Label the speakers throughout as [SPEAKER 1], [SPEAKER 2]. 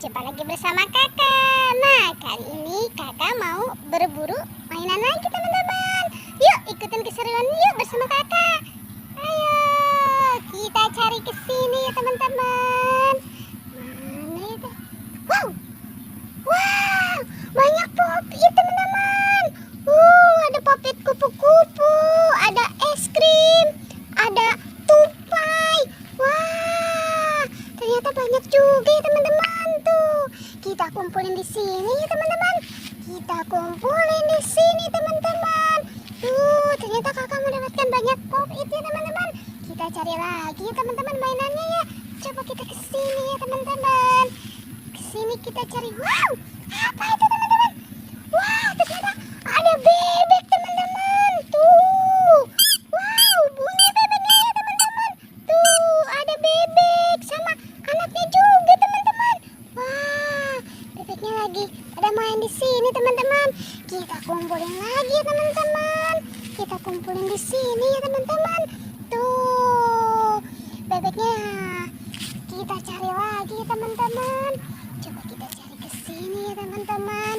[SPEAKER 1] Jumpa lagi bersama kakak. Nah, kali ini kakak mau berburu mainan lagi teman-teman. Yuk ikutin keseruan yuk bersama kakak. Ayo kita cari ke sini ya teman-teman. Mana itu? Wow, wow, banyak popit ya teman-teman. Ada popit kupu-kupu, ada es krim, ada tupai. Wah, ternyata banyak juga ya teman-teman tuh. Kita kumpulin di sini ya teman-teman. Kita kumpulin di sini teman-teman. Tuh, ternyata kakak mendapatkan banyak popit ya teman-teman. Kita cari lagi ya teman-teman mainannya ya. Coba kita ke sini ya teman-teman. Ke sini kita cari. Wow, apa itu teman-teman? Wow, ternyata ada bebek teman-teman. Tuh. Wow, bunyi bebeknya ya teman-teman. Tuh, ada bebek sama anaknya juga teman-teman. Wah, bebeknya lagi ada main di sini teman-teman. Kita kumpulin lagi ya teman-teman. Kita kumpulin di sini ya teman-teman. Tuh, bebeknya. Kita cari lagi ya teman-teman. Coba kita cari ke sini ya teman-teman.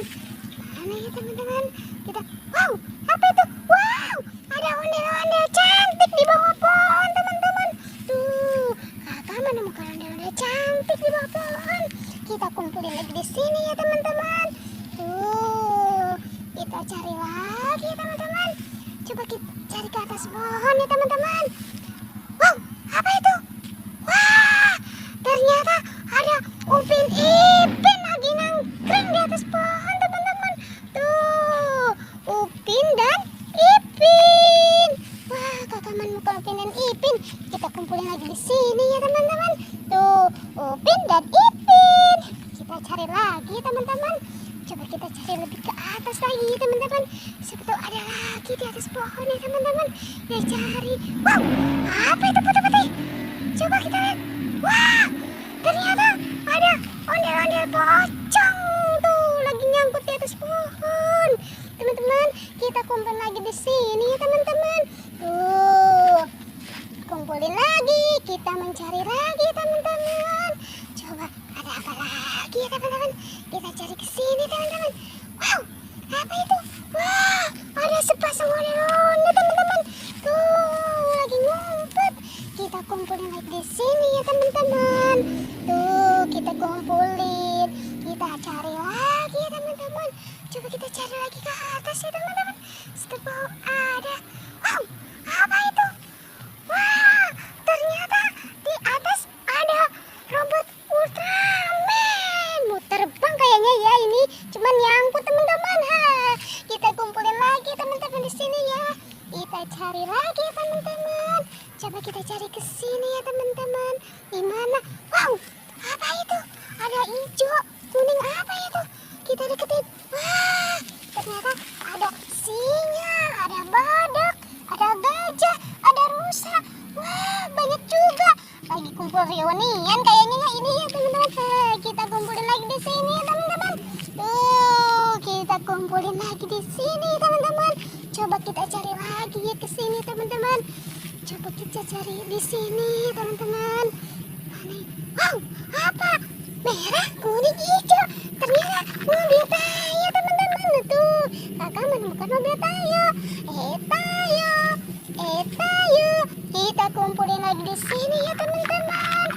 [SPEAKER 1] Mana ya teman-teman? Kita, wow, apa itu? Wow, ada ondel-ondel cantik di bawah pohon teman-teman. Tuh, kakak menemukan ondel-ondel cantik di bawah pohon. Kita kumpulin lagi di sini ya teman-teman. Tuh, kita cari lagi ya teman-teman. Coba kita cari ke atas pohon ya teman-teman. Wow, apa itu? Wah, ternyata ada Upin Ipin lagi nangkring di atas pohon teman-teman. Tuh, Upin dan Ipin. Wah, kakak menemukan Upin dan Ipin. Kita kumpulin lagi di sini ya teman-teman. Tuh, Upin dan Ipin. Kita cari lagi teman-teman. Coba kita cari lebih ke atas lagi teman-teman. Siapa tahu ada lagi di atas pohon ya teman-teman. Kita cari. Wow, apa itu putih-putih? Coba kita lihat. Wah, ternyata ada ondel-ondel pocong tuh lagi nyangkut di atas pohon. Teman-teman, kita kumpul lagi di sini ya teman-teman. Tuh, kumpulin lagi. Kita mencari lagi teman-teman. Coba ada apa lagi ya teman-teman? Kita cari ke sini teman-teman. Wow, apa itu? Wah, ada sepasang ondel-ondel teman-teman. Tuh, lagi ngumpet. Kita kumpulin lagi di sini ya teman-teman. Tuh, kita kumpulin. Kita cari lagi ya teman-teman. Coba kita cari lagi ke atas ya teman-teman. Setelah ada. Wow, apa itu? Wah, ternyata di atas ada robot Ultraman. Mau terbang kayaknya ya ini. Cuman nyangkut teman-teman. Kita kumpulin lagi teman-teman di sini ya. Kita cari lagi teman-teman. Coba kita cari ke sini ya teman-teman. Di mana? Wow, apa itu? Ada hijau, kuning apa itu? Kita deketin. Wah, ternyata ada singa, ada badak, ada gajah, ada rusa. Wah, banyak juga. Lagi kumpul reunian kayaknya ya ini ya teman-teman. Kita kumpulin lagi di sini ya teman-teman. Tuh, kita kumpulin lagi di sini teman-teman. Coba kita cari lagi ya ke sini teman-teman. Coba kita cari di sini teman-teman. Mana? Wow, apa? Merah, kuning, hijau. Ternyata mobil Tayo teman-teman. Tuh, kakak menemukan mobil Tayo. Tayo. Kita kumpulin lagi di sini ya teman-teman.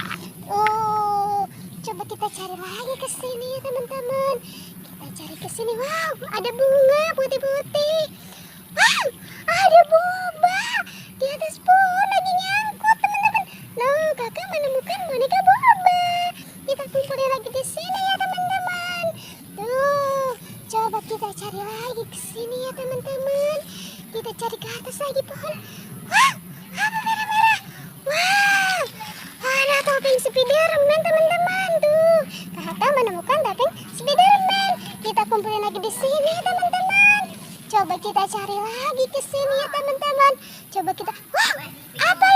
[SPEAKER 1] Coba kita cari lagi ke sini ya teman-teman. Kita cari ke sini. Wow, ada bunga putih-putih. Wow, ada boba di atas pohon lagi nyangkut teman-teman. Nah, kakak menemukan boneka boba. Kita kumpulin lagi di sini ya teman-teman. Tuh, coba kita cari lagi ke sini ya teman-teman. Kita cari ke atas lagi pohon. Wah, apa merah-merah? Wah, ada topeng Spiderman teman-teman. Tuh, kakak menemukan topeng Spiderman. Kita kumpulin lagi di sini ya teman-teman. Coba kita cari lagi ke sini ya teman-teman. Coba kita. Wah, apa